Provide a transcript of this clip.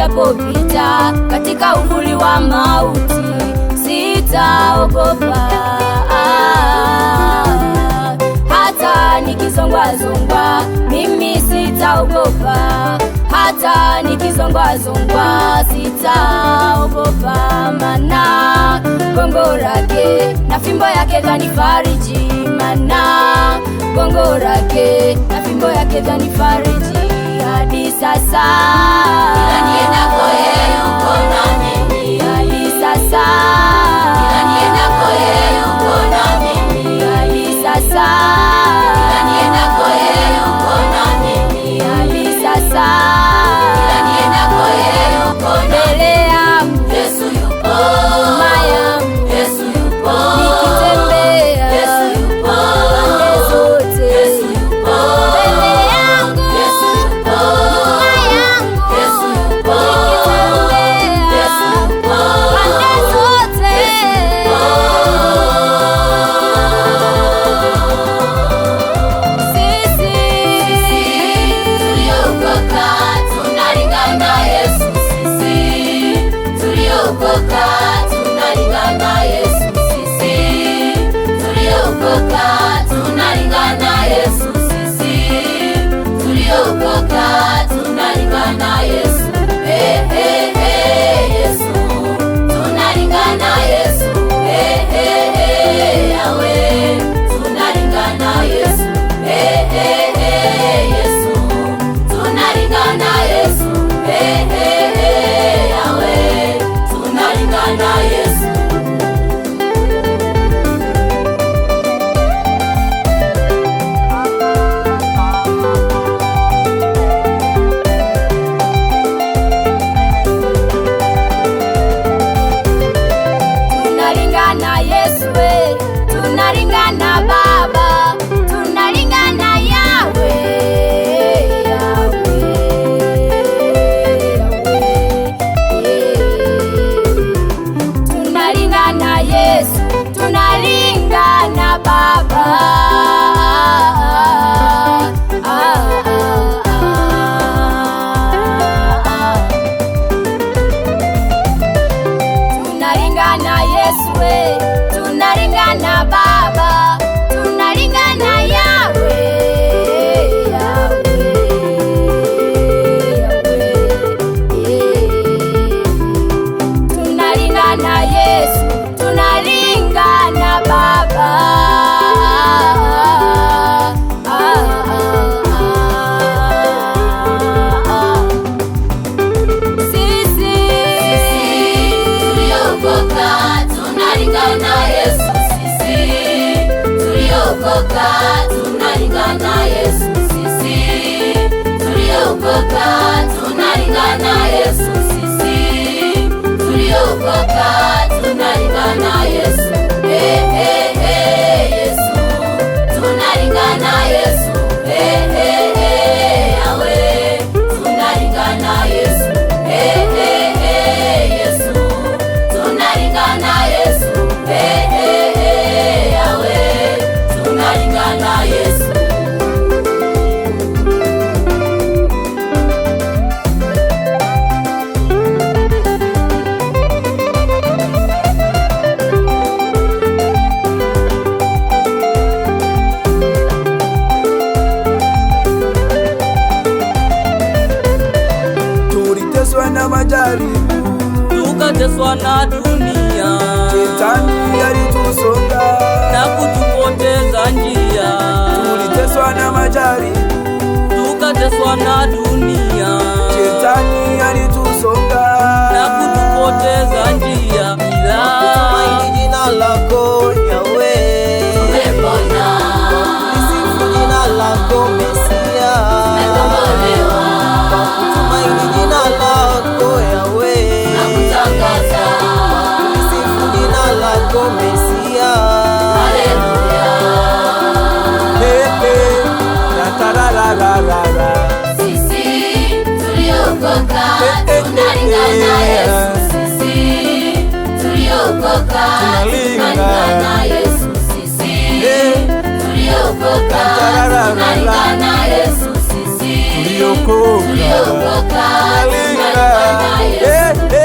nijapopita katika uvuli wa mauti, sitaogopa. Hata nikizongwazongwa mimi sitaogopa, hata nikizongwazongwa sitaogopa. Mana gongo lake na fimbo yake vyanifariji, mana gongo lake na fimbo yake vyanifariji. Hadi sasa kila niendako yeye yuko na mimi, hadi sasa kila niendako yeye yuko na mimi, hadi sasa kila niendako yeye yuko na mimi, hadi sasa kila niendako yeye yuko na mbele yangu Yesu yupo, nyuma yangu Yesu yupo, nikitembea Yesu yupo, pande zote Yesu yupo, mbele yangu Yesu yupo, nyuma yangu Yesu yupo, nikitembea Yesu yupo, pande zote. Sisi tuliokoka tunalingana Yesu, sisi tuliokoka tunalingana Yesu, sisi tuliokoka tunalingana Yesu, sisi tuliokoka tunalingana Yesu, Yesu tunalingana Yesu, Yahweh tunalingana Yesu, Yesu tunalingana Yesu, Yahweh tunalingana Yesu. tunalingana Yesu, tunalingana Baba, tunalingana Yahweh, tunalingana Yesu, tunalingana Baba. Tunalingana Yesu, tunalingana Baba, tunalingana Yahweh, tunalingana Yesu, tunalingana Baba. Sisi Tuliokoka tunalingana Yesu, sisi tuliokoka tunalingana Yesu, sisi tuliokoka tunalingana Yesu, sisi tuliokoka tunalingana Yesu, Yesu tunalingana Yesu, Yahweh tunalingana Yesu, Yesu tunalingana Yesu, Yahweh tunalingana Yesu. Tuliteswa na majaribu, tukateswa na dunia, Shetani alitusonga na kutupoteza njia. Tuliteswa na majaribu, Tukateswa na dunia, Shetani alitusonga na kutupoteza njia. Tumaini jina lako Yahweh, Tumepona, lisifu jina lako Mesia. tumekombolewa, Tumaini jina lako Yahweh, nakutangaza, lisifu jina lako Mesia. haleluya. Tararararara. Sisi tuliokoka tunalingana Yesu, sisi tuliokoka tunalingana Yesu, sisi tuliokoka tunalingana Yesu, sisi tuliokoka tunalingana tunasonga.